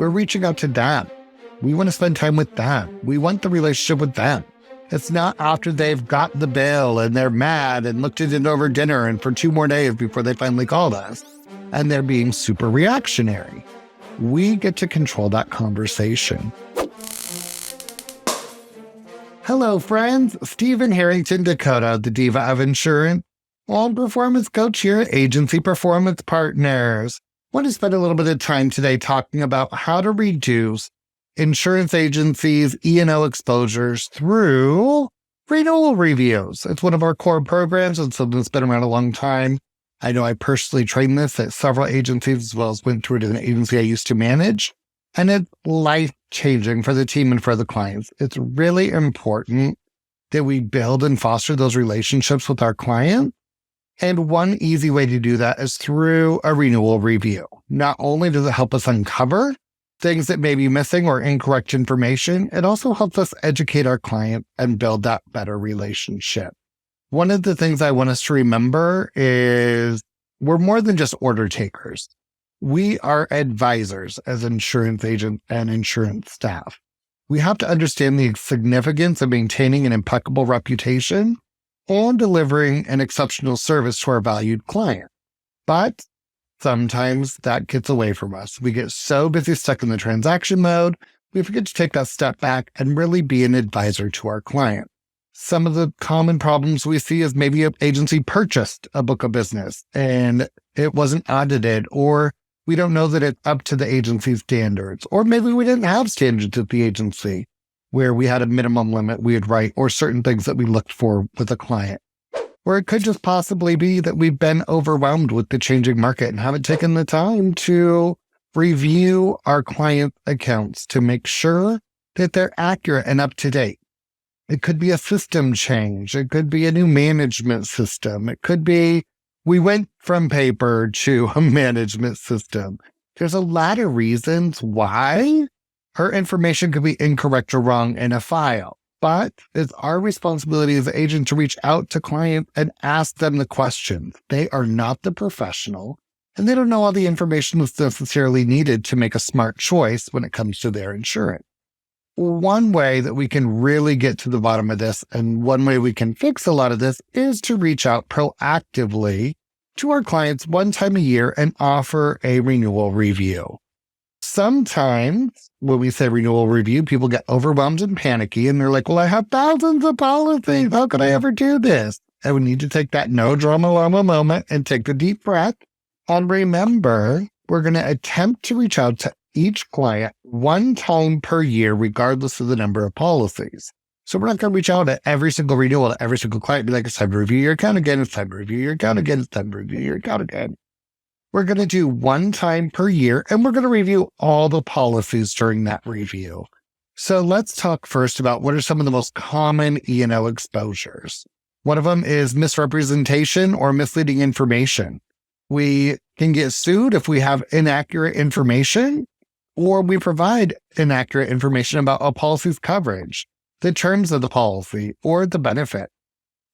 We're reaching out to them. We want to spend time with them. We want the relationship with them. It's not after they've got the bill and they're mad and looked at it over dinner and for 2 more days before they finally called us and they're being super reactionary. We get to control that conversation. Hello, friends. Stephen Harrington-Descoteaux, the diva of insurance, and performance coach here at Agency Performance Partners. I want to spend a little bit of time today talking about how to reduce insurance agencies' E&O exposures through renewal reviews. It's one of our core programs. It's something that's been around a long time. I know I personally trained this at several agencies as well as went through it in an agency I used to manage. And it's life-changing for the team and for the clients. It's really important that we build and foster those relationships with our clients. And one easy way to do that is through a renewal review. Not only does it help us uncover things that may be missing or incorrect information, it also helps us educate our client and build that better relationship. One of the things I want us to remember is we're more than just order takers. We are advisors as insurance agents and insurance staff. We have to understand the significance of maintaining an impeccable reputation and delivering an exceptional service to our valued client. But sometimes that gets away from us. We get so busy stuck in the transaction mode, we forget to take that step back and really be an advisor to our client. Some of the common problems we see is maybe an agency purchased a book of business and it wasn't audited, or we don't know that it's up to the agency's standards, or maybe we didn't have standards at the agency where we had a minimum limit we would write or certain things that we looked for with a client. Or it could just possibly be that we've been overwhelmed with the changing market and haven't taken the time to review our client accounts to make sure that they're accurate and up to date. It could be a system change. It could be a new management system. It could be we went from paper to a management system. There's a lot of reasons why our information could be incorrect or wrong in a file. But it's our responsibility as an agent to reach out to clients and ask them the questions. They are not the professional, and they don't know all the information that's necessarily needed to make a smart choice when it comes to their insurance. One way that we can really get to the bottom of this, and one way we can fix a lot of this, is to reach out proactively to our clients one time a year and offer a renewal review. Sometimes when we say renewal review, people get overwhelmed and panicky and they're like, well, I have thousands of policies. How could I ever do this? And we need to take that no drama llama moment and take a deep breath. And remember, we're going to attempt to reach out to each client one time per year, regardless of the number of policies. So we're not going to reach out at every single renewal to every single client and be like, it's time to review your account again. It's time to review your account again. It's time to review your account again. We're going to do one time per year, and we're going to review all the policies during that review. So let's talk first about what are some of the most common E&O exposures. One of them is misrepresentation or misleading information. We can get sued if we have inaccurate information, or we provide inaccurate information about a policy's coverage, the terms of the policy, or the benefit.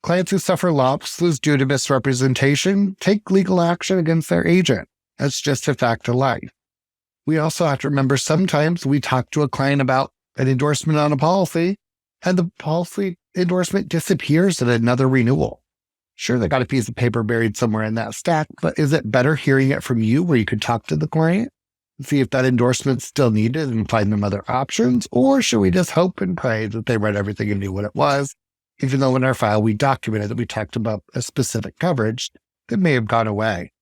Clients who suffer losses due to misrepresentation take legal action against their agent. That's just a fact of life. We also have to remember sometimes we talk to a client about an endorsement on a policy and the policy endorsement disappears at another renewal. Sure, they got a piece of paper buried somewhere in that stack, but is it better hearing it from you where you could talk to the client, see if that endorsement's still needed and find them other options? Or should we just hope and pray that they read everything and knew what it was, even though in our file we documented that we talked about a specific coverage that may have gone away?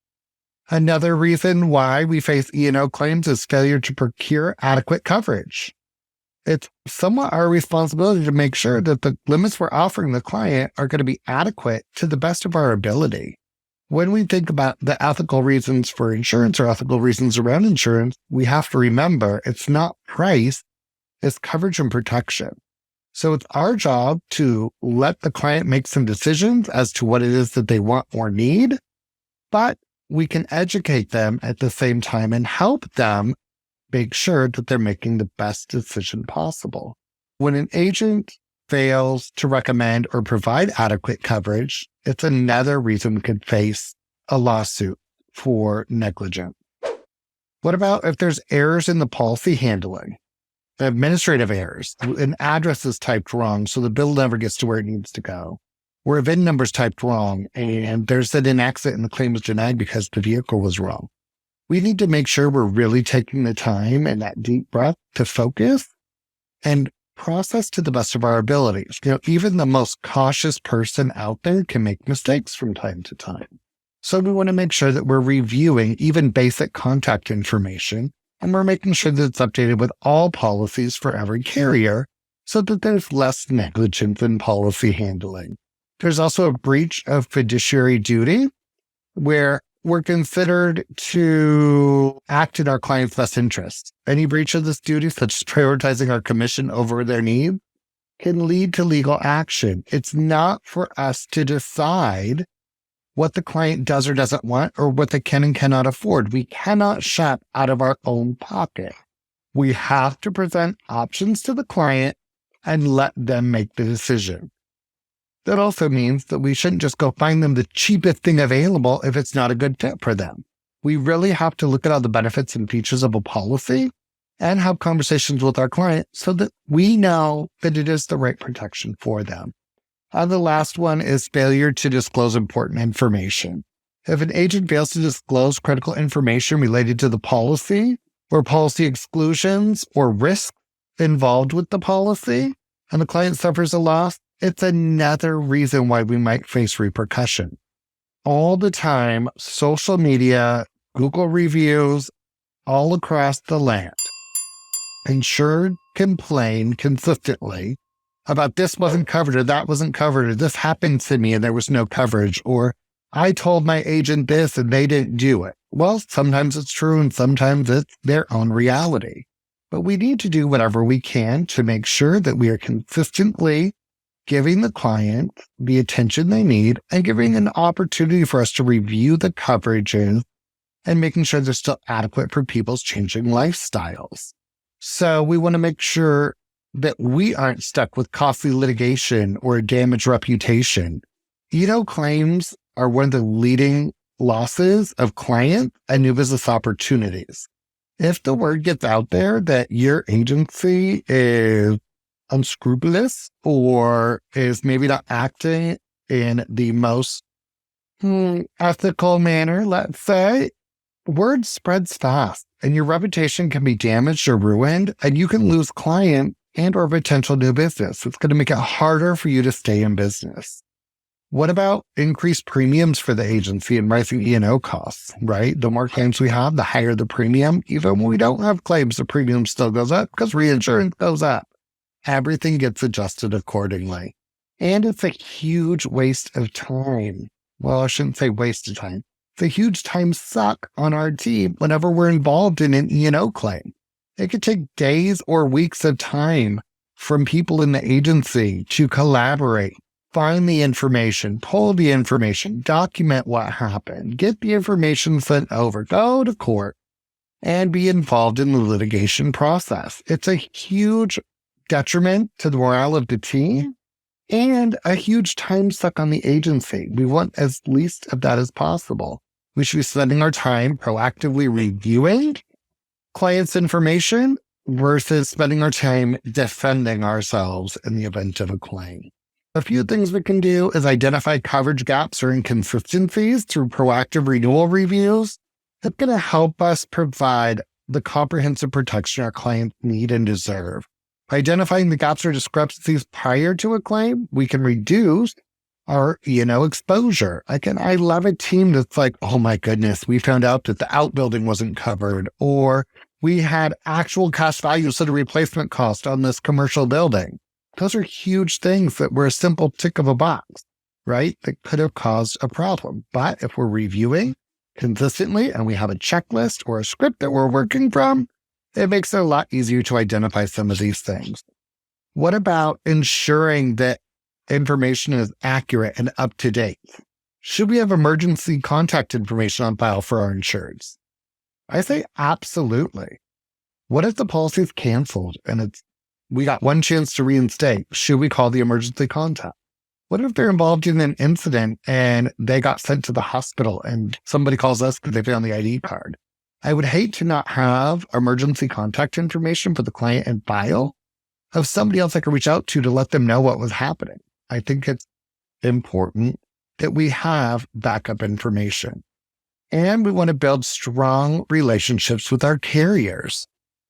Another reason why we face E&O claims is failure to procure adequate coverage. It's somewhat our responsibility to make sure that the limits we're offering the client are going to be adequate to the best of our ability. When we think about the ethical reasons for insurance or ethical reasons around insurance, we have to remember it's not price, it's coverage and protection. So it's our job to let the client make some decisions as to what it is that they want or need, but we can educate them at the same time and help them make sure that they're making the best decision possible. When an agent fails to recommend or provide adequate coverage, it's another reason we could face a lawsuit for negligence. What about if there's errors in the policy handling? Administrative errors. An address is typed wrong, so the bill never gets to where it needs to go. Or a VIN number is typed wrong, and there's an accident and the claim was denied because the vehicle was wrong. We need to make sure we're really taking the time and that deep breath to focus and process to the best of our abilities. Even the most cautious person out there can make mistakes from time to time. So we want to make sure that we're reviewing even basic contact information, and we're making sure that it's updated with all policies for every carrier so that there's less negligence in policy handling. There's also a breach of fiduciary duty where we're considered to act in our client's best interest. Any breach of this duty, such as prioritizing our commission over their needs, can lead to legal action. It's not for us to decide what the client does or doesn't want or what they can and cannot afford. We cannot shop out of our own pocket. We have to present options to the client and let them make the decision. That also means that we shouldn't just go find them the cheapest thing available if it's not a good fit for them. We really have to look at all the benefits and features of a policy and have conversations with our client so that we know that it is the right protection for them. The last one is failure to disclose important information. If an agent fails to disclose critical information related to the policy or policy exclusions or risks involved with the policy, and the client suffers a loss, it's another reason why we might face repercussion. All the time, social media, Google reviews, all across the land, insured complain consistently about this wasn't covered or that wasn't covered or this happened to me and there was no coverage, or I told my agent this and they didn't do it. Well, sometimes it's true and sometimes it's their own reality. But we need to do whatever we can to make sure that we are consistently giving the client the attention they need and giving an opportunity for us to review the coverages and making sure they're still adequate for people's changing lifestyles. So we want to make sure that we aren't stuck with costly litigation or a damaged reputation. Claims are one of the leading losses of clients and new business opportunities. If the word gets out there that your agency is unscrupulous or is maybe not acting in the most ethical manner, let's say, word spreads fast and your reputation can be damaged or ruined and you can lose client and or potential new business. It's going to make it harder for you to stay in business. What about increased premiums for the agency and rising E&O costs, right? The more claims we have, the higher the premium. Even when we don't have claims, the premium still goes up because reinsurance goes up. Everything gets adjusted accordingly. And it's a huge waste of time. Well, I shouldn't say waste of time. It's a huge time suck on our team whenever we're involved in an E&O claim. It could take days or weeks of time from people in the agency to collaborate, find the information, pull the information, document what happened, get the information sent over, go to court, and be involved in the litigation process. It's a huge detriment to the morale of the team and a huge time suck on the agency. We want as least of that as possible. We should be spending our time proactively reviewing clients' information versus spending our time defending ourselves in the event of a claim. A few things we can do is identify coverage gaps or inconsistencies through proactive renewal reviews. That's going to help us provide the comprehensive protection our clients need and deserve. By identifying the gaps or discrepancies prior to a claim, we can reduce our, exposure. I love a team that's like, oh my goodness, we found out that the outbuilding wasn't covered, or we had actual cash value instead of replacement cost on this commercial building. Those are huge things that were a simple tick of a box, right? That could have caused a problem. But if we're reviewing consistently and we have a checklist or a script that we're working from, it makes it a lot easier to identify some of these things. What about ensuring that information is accurate and up to date? Should we have emergency contact information on file for our insureds? I say absolutely. What if the policy is canceled and we got one chance to reinstate? Should we call the emergency contact? What if they're involved in an incident and they got sent to the hospital and somebody calls us because they found the ID card? I would hate to not have emergency contact information for the client in file of somebody else I could reach out to let them know what was happening. I think it's important that we have backup information. And we want to build strong relationships with our carriers.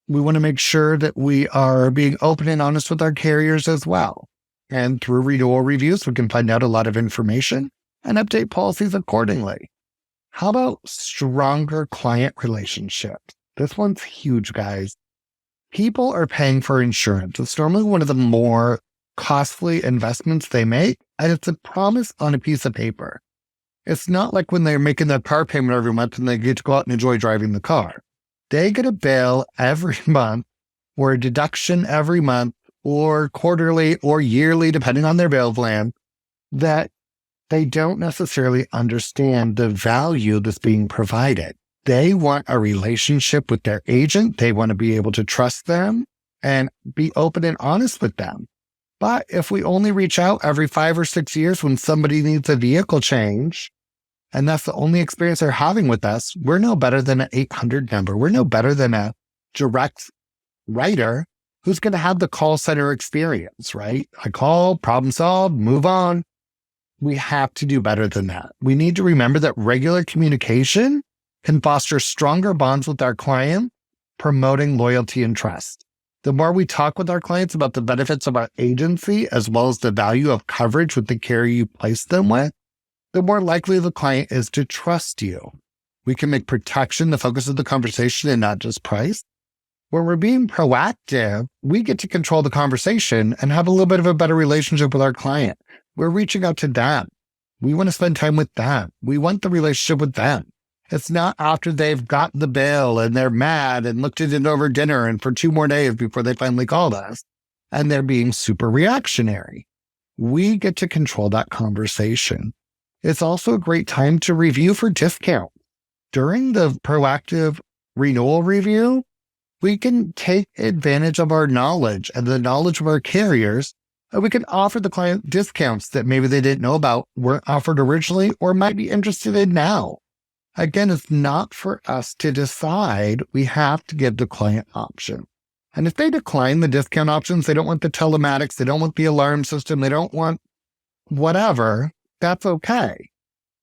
We want to make sure that we are being open and honest with our carriers as well. And through renewal reviews, we can find out a lot of information and update policies accordingly. How about stronger client relationships? This one's huge, guys. People are paying for insurance. It's normally one of the more costly investments they make, and it's a promise on a piece of paper. It's not like when they're making their car payment every month and they get to go out and enjoy driving the car. They get a bill every month or a deduction every month or quarterly or yearly, depending on their bill plan, that they don't necessarily understand the value that's being provided. They want a relationship with their agent. They want to be able to trust them and be open and honest with them. But if we only reach out every 5 or 6 years when somebody needs a vehicle change, and that's the only experience they're having with us, we're no better than an 800 number. We're no better than a direct writer who's going to have the call center experience, right? I call, problem solved, move on. We have to do better than that. We need to remember that regular communication can foster stronger bonds with our client, promoting loyalty and trust. The more we talk with our clients about the benefits of our agency, as well as the value of coverage with the carrier you place them with, the more likely the client is to trust you. We can make protection the focus of the conversation and not just price. When we're being proactive, we get to control the conversation and have a little bit of a better relationship with our client. We're reaching out to them. We want to spend time with them. We want the relationship with them. It's not after they've got the bill and they're mad and looked at it over dinner and for 2 more days before they finally called us and they're being super reactionary. We get to control that conversation. It's also a great time to review for discount. During the proactive renewal review, we can take advantage of our knowledge and the knowledge of our carriers, and we can offer the client discounts that maybe they didn't know about, weren't offered originally, or might be interested in now. Again, it's not for us to decide. We have to give the client option. And if they decline the discount options, they don't want the telematics, they don't want the alarm system, they don't want whatever, that's okay.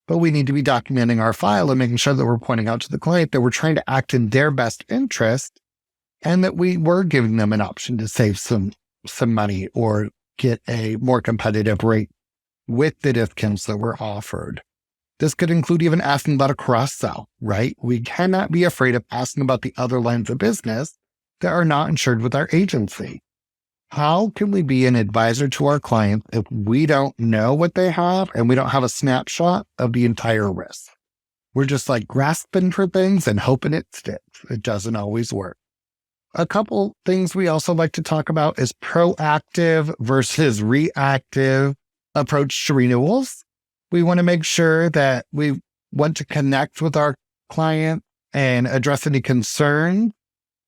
But we need to be documenting our file and making sure that we're pointing out to the client that we're trying to act in their best interest and that we were giving them an option to save some money or get a more competitive rate with the discounts that were offered. This could include even asking about a cross-sell, right? We cannot be afraid of asking about the other lines of business that are not insured with our agency. How can we be an advisor to our clients if we don't know what they have and we don't have a snapshot of the entire risk? We're just like grasping for things and hoping it sticks. It doesn't always work. A couple things we also like to talk about is proactive versus reactive approach to renewals. We want to make sure that we want to connect with our client and address any concerns.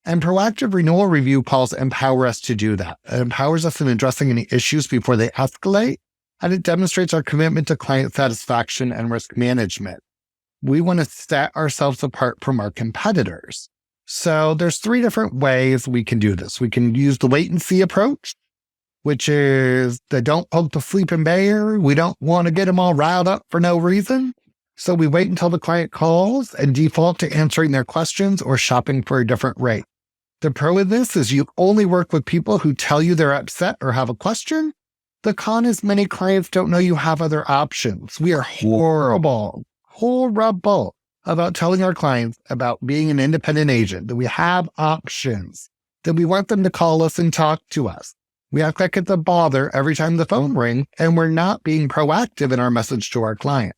And proactive renewal review calls empower us to do that. It empowers us in addressing any issues before they escalate, and it demonstrates our commitment to client satisfaction and risk management. We want to set ourselves apart from our competitors. So there's 3 different ways we can do this. We can use the wait and see approach, which is the don't poke the sleeping bear. We don't want to get them all riled up for no reason. So we wait until the client calls and default to answering their questions or shopping for a different rate. The pro of this is you only work with people who tell you they're upset or have a question. The con is many clients don't know you have other options. We are horrible about telling our clients about being an independent agent, that we have options, that we want them to call us and talk to us. We act like it's a bother every time the phone rings, and we're not being proactive in our message to our client.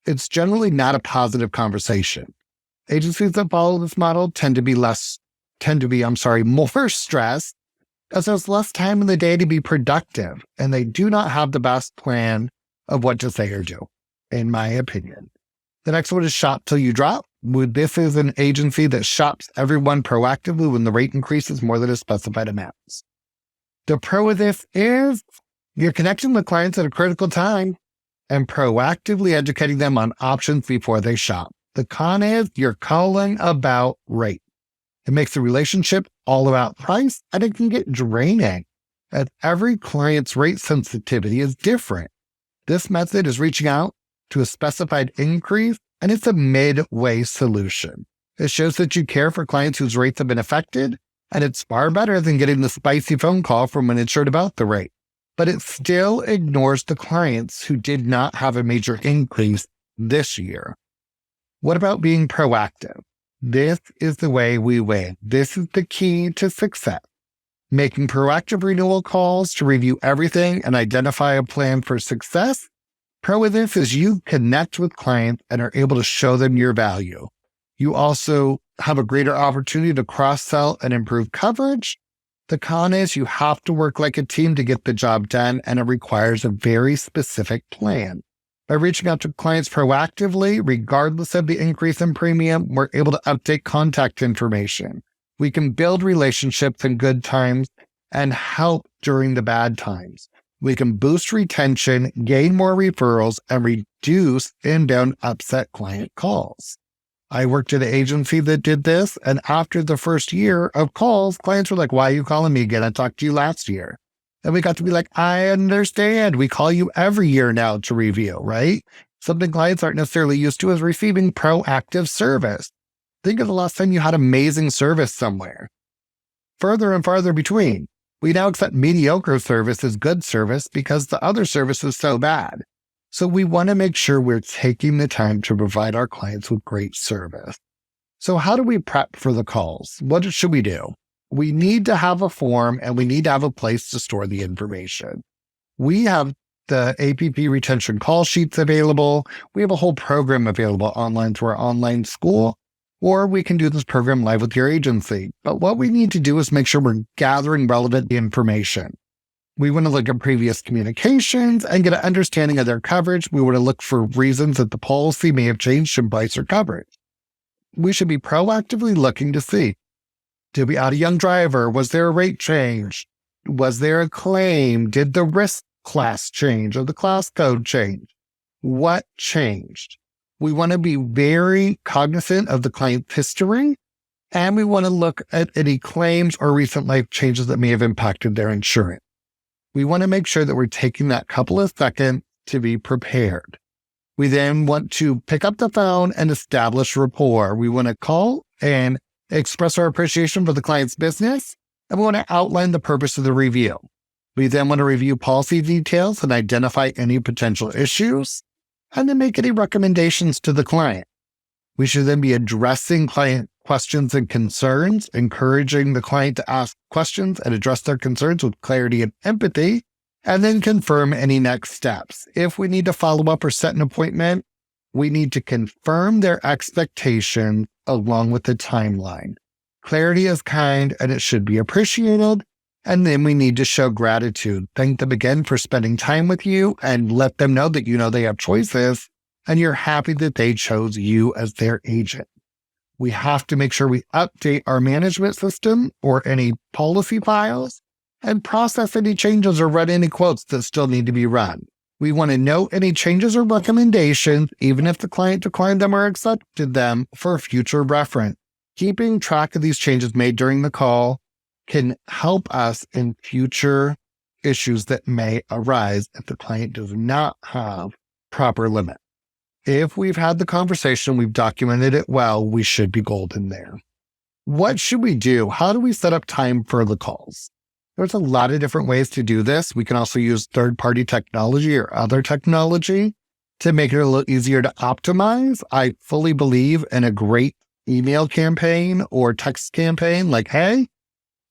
It's generally not a positive conversation. Agencies that follow this model tend to be more stressed as there's less time in the day to be productive, and they do not have the best plan of what to say or do, in my opinion. The next one is shop till you drop. This is an agency that shops everyone proactively when the rate increases more than a specified amount. The pro of this is you're connecting with clients at a critical time and proactively educating them on options before they shop. The con is you're calling about rate. It makes the relationship all about price, and it can get draining, as every client's rate sensitivity is different. This method is reaching out to a specified increase, and it's a midway solution. It shows that you care for clients whose rates have been affected, and it's far better than getting the spicy phone call from an insured about the rate. But it still ignores the clients who did not have a major increase this year. What about being proactive? This is the way we win. This is the key to success. Making proactive renewal calls to review everything and identify a plan for success. Pro with this is you connect with clients and are able to show them your value. You also have a greater opportunity to cross-sell and improve coverage. The con is you have to work like a team to get the job done, and it requires a very specific plan. By reaching out to clients proactively, regardless of the increase in premium, we're able to update contact information. We can build relationships in good times and help during the bad times. We can boost retention, gain more referrals, and reduce inbound upset client calls. I worked at an agency that did this, and after the first year of calls, clients were like, "Why are you calling me again? I talked to you last year." And we got to be like, "I understand. We call you every year now to review," right? Something clients aren't necessarily used to is receiving proactive service. Think of the last time you had amazing service somewhere. Further and farther between. We now accept mediocre service as good service because the other service is so bad. So we want to make sure we're taking the time to provide our clients with great service. So how do we prep for the calls? What should we do? We need to have a form, and we need to have a place to store the information. We have the APP retention call sheets available. We have a whole program available online through our online school, or we can do this program live with your agency. But what we need to do is make sure we're gathering relevant information. We want to look at previous communications and get an understanding of their coverage. We want to look for reasons that the policy may have changed in price or coverage. We should be proactively looking to see, did we add a young driver? Was there a rate change? Was there a claim? Did the risk class change or the class code change? What changed? We want to be very cognizant of the client's history, and we want to look at any claims or recent life changes that may have impacted their insurance. We want to make sure that we're taking that couple of seconds to be prepared. We then want to pick up the phone and establish rapport. We want to call and express our appreciation for the client's business, and we want to outline the purpose of the review. We then want to review policy details and identify any potential issues, and then make any recommendations to the client. We should then be addressing client questions and concerns, encouraging the client to ask questions and address their concerns with clarity and empathy, and then confirm any next steps. If we need to follow up or set an appointment, we need to confirm their expectations along with the timeline. Clarity is kind and it should be appreciated. And then we need to show gratitude. Thank them again for spending time with you and let them know that you know they have choices and you're happy that they chose you as their agent. We have to make sure we update our management system or any policy files and process any changes or run any quotes that still need to be run. We want to note any changes or recommendations, even if the client declined them or accepted them, for future reference. Keeping track of these changes made during the call can help us in future issues that may arise if the client does not have proper limit. If we've had the conversation, we've documented it well, we should be golden there. What should we do? How do we set up time for the calls? There's a lot of different ways to do this. We can also use third-party technology or other technology to make it a little easier to optimize. I fully believe in a great email campaign or text campaign like, "Hey,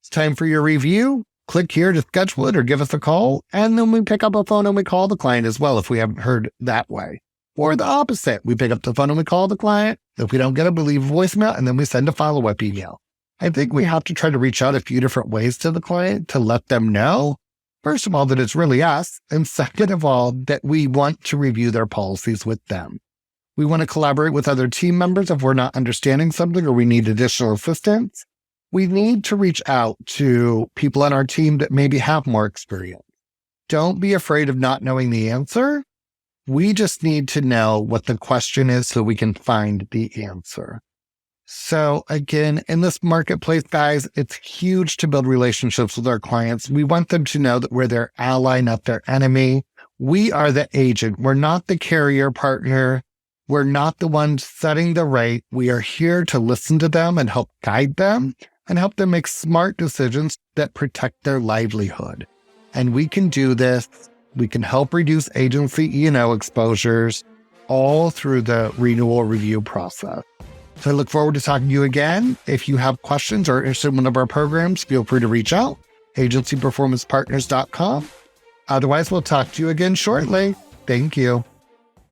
it's time for your review. Click here to schedule it or give us a call." And then we pick up a phone and we call the client as well if we haven't heard that way. Or the opposite. We pick up the phone and we call the client. If we don't get it, we leave a voicemail and then we send a follow-up email. I think we have to try to reach out a few different ways to the client to let them know, first of all, that it's really us. And second of all, that we want to review their policies with them. We want to collaborate with other team members if we're not understanding something or we need additional assistance. We need to reach out to people on our team that maybe have more experience. Don't be afraid of not knowing the answer. We just need to know what the question is so we can find the answer. So again, in this marketplace, guys, it's huge to build relationships with our clients. We want them to know that we're their ally, not their enemy. We are the agent. We're not the carrier partner. We're not the ones setting the rate. We are here to listen to them and help guide them and help them make smart decisions that protect their livelihood. And we can do this. We can help reduce agency E&O exposures all through the renewal review process. So I look forward to talking to you again. If you have questions or are interested in one of our programs, feel free to reach out, agencyperformancepartners.com. Otherwise, we'll talk to you again shortly. Thank you.